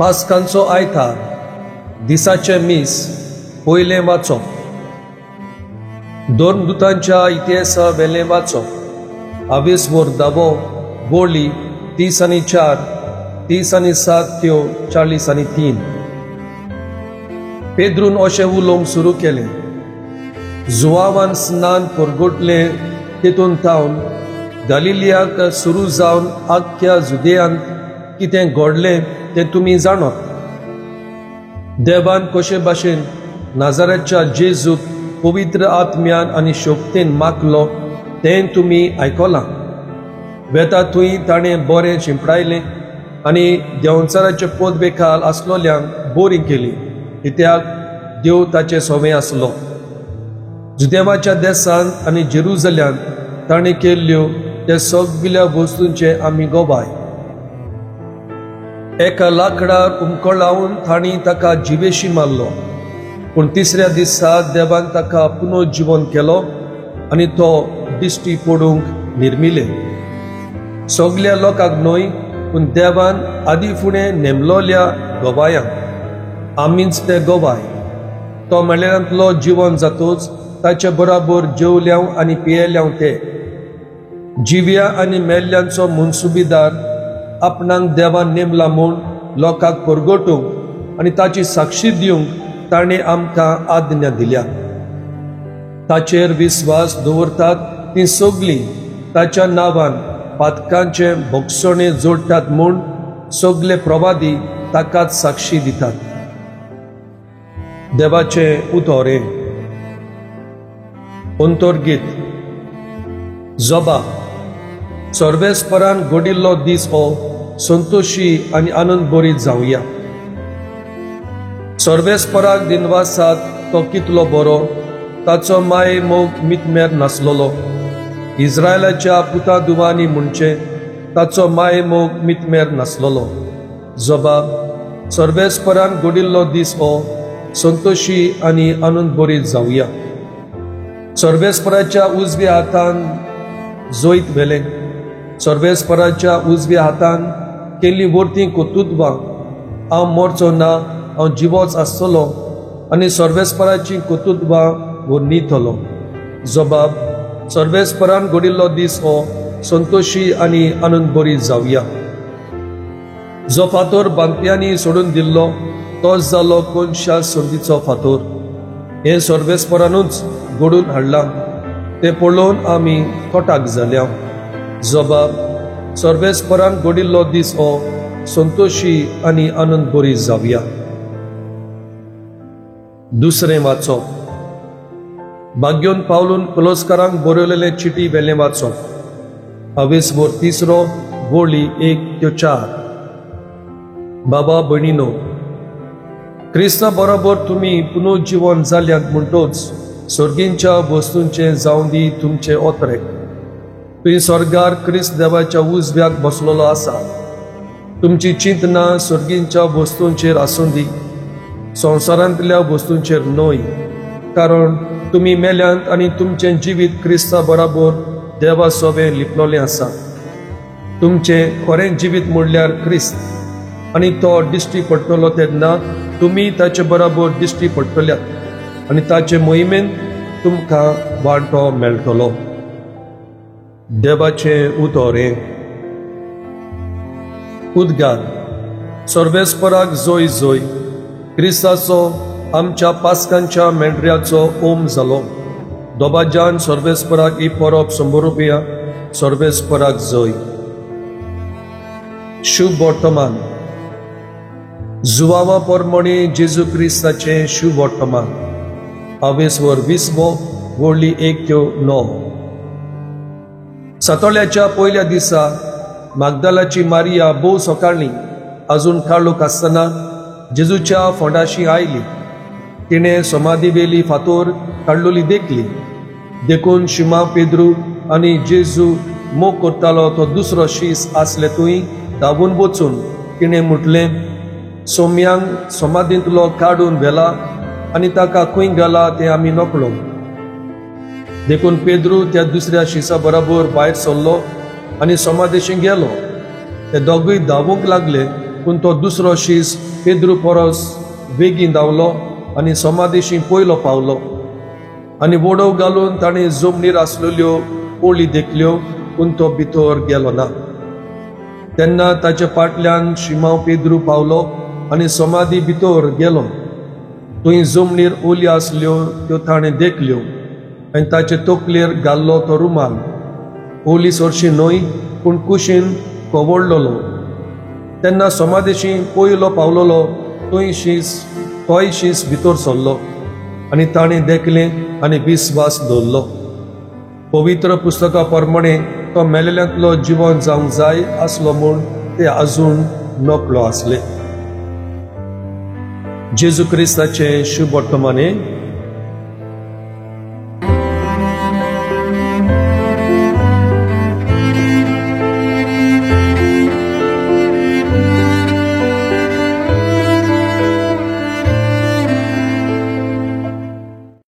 पास्कांचो आयतार दिसाचे मीस पयलें वाचप. दोन दुतांच्या इतिहासा वेलें वाचप. 22 दाबो बोळी 30 आनी 4, 30 आनी 7 त्यो 40 आनी 3. पेद्रून अशें उलोवंक सुरू केलें. जुवावान स्नान परगोटलें तेतून तावन गलिलियाक सुरू जावन आख्ख्या जुदेयांत कितें घडलें तें तुमी जाणत. देवान कशे भाशेन नाजारेतच्या जेजूक पवित्र आत्म्यान आनी शोकतेन मागलो तें तुमी आयकलां. वेता थंय ताणें बरें शिंपडायलें आनी देंवचाराचे पोदबेखाल आसलोल्यांक बोरी केली, कित्याक देव ताचे सोबे आसलो. जुदेवाच्या देसांत आनी जेरुसलेमांत ताणें केल्ल्यो त्या सगळ्या वस्तूंचे आमी गोबाय. एका लांकडार उमकळावन तांणी ताका जिवेशी मारलो, पूण तिसऱ्या दिसा देवान ताका पुनर्जीवन केलो आनी तो दिश्टी पडूंक निर्मिले. सगळ्या लोकांक न्हय, पूण देवान आदी फुडें नेमलोल्या गोबायांक आमीच ते गोबाय. तो मेळ्ळ्यांतलो जिवन जातूच ताचे बरोबर जेवल्याव आनी पियेल्याव ते. जिव्या आनी मेल्ल्यांचो मुनसुबीदार आपणाक देवान नेमला म्हूण लोकांक परगटूंक आनी ताची साक्षी दिवंक ताणें आमकां आज्ञा दिल्या. ताचेर विस्वास दवरतात तीं सगळीं ताच्या नांवान पातकांचे भोगसणे जोडटात म्हूण सगळे प्रवादी ताकाच साक्षी दितात. देवाचे उतोरे. अंतर्गीत. जोबा. सर्वेस्परान घडिल्लो दीस हो संतोशी आनी आनंद भरीत जावया. सर्वेस्पराक दिनवासात तो कितलो बरो, ताचो माय मोग मितमेर नासलोलो. इस्रायलाच्या पुता दुवानी म्हणचे ताचो माय मोग मितमेर नासलोलो. जोबाब. सर्वेस्परान घडिल्लो दीस हो संतोशी आनी आनंद भरीत जावया. सर्वेस्पराच्या उजव्या हातान जोईत व्हेलें. सर्वेस्पराच्या उजव्या हातान केल्ली वर्ती कोतुदवां. हांव मरचो ना, हांव जिवोच आसतलो आनी सर्वेस्पराची कोतुदवां न्हिदतलो. जोबाब. सर्वेस्परान घडिल्लो दीस हो संतोशी आनी आनंद भरीत जावया. जो फातर बांदप्यांनी सोडून दिल्लो तोच जालो कोनशा संदीचो फातर. हें सर्वेस्परानूच घडून हाडलां, तें पळोवन आमी खोटाक जाल्या. जोबाब. सर्वेस्परान घडिल्लो दीस हो संतोशी आनी आनंद भरीत जावया. दुसरें वाचप. भाग्योन पावलून कुलोस्कारांक बरयलेलें चिटी वेलें वाचप. 23 बोळी 1 त्यो 4. बाबा भयणीनो, क्रिस्ता बरोबर तुमी पुनर्जीवन जाल्यात म्हणटोच सर्गींच्या वस्तूंचे जावं दी तुमचे ओतरेक. तुवें स्वर्गार क्रिस्त देवाच्या उजव्याक बसलोलो आसा. तुमची चिंतना सर्गींच्या वस्तूंचेर आसूं दी, संवसारांतल्या वस्तूंचेर न्हय. कारण तुमी मेल्यांत आनी तुमचें जिवीत क्रिस्ता बरोबर देवा सोबे लिपलोलें आसा. तुमचें खरें जिवीत म्हणल्यार क्रिस्त, आनी तो दिश्टी पडटलो तेन्ना तुमी ताचे बरोबर दिश्टी पडटल्यात आनी ताचे मोहिमेन तुमकां वांटो मेळटलो. देवाचे उतोरे. उद्गार. सर्वेस्पराक जोय जोय. क्रिस्ताचो आमच्या पास्कांच्या मेंढऱ्याचो ओम जालो. दोबाज्यान सर्वेस्पराक ही परब संबरुपया. सर्वेस्पराक जोय. शुभ वर्तमान. जुवावा पोरमोणी जेजू क्रिस्ताचे शुभ वर्तमान. 20 बोळी 1 त्यो 9. सातोळ्याच्या पयल्या दिसा मागदालाची मारिया भोव सकाळीं आजून काळोख आसतना जेजूच्या फोंडाशी आयली. तिणें समाधी वेली फातर काडलोली देखली. देखून शिमा पेद्रू आनी जेजू मोग करतालो तो दुसरो शीस आसले थंय धांवून वचून तिणें म्हटलें, सोम्यांक समाधींतलो काडून व्हेला आनी ताका खंय घाला तें आमी नकळो. देखून पेद्रू त्या दुसऱ्या शिसा बरोबर भायर सरलो आनी समाधीशी गेलो. ते दोगूय धांवूंक लागले पूण तो दुसरो शीस पेद्रू परस बेगीन धांवलो आनी समाधीशी पयलो पावलो आनी वडो घालून ताणें जमनीर आसलेल्यो पोळी देखल्यो पूण तो भितर गेलो ना. तेन्ना ताच्या फाटल्यान शिमाव पेद्रू पावलो आनी समाधी भितर गेलो. थंय जमनीर ओली आसल्यो त्यो ताणें देखल्यो आनी ताचे तकलेर घाल्लो तो रुमाल. ओली चडशी न्हय पूण कुशीन कवळलोलो. तेन्ना समाधीशी पयलो पावलोलो तोय शीस भितर सरलो आनी ताणें देखलें आनी विस्वास दवरलो. पवित्र पुस्तका प्रमाणे तो मेलेल्यांतलो जिवंत जावंक जाय आसलो म्हूण ते आजून नकळो आसले. जेजू क्रिस्ताचे शुभ वर्तमाने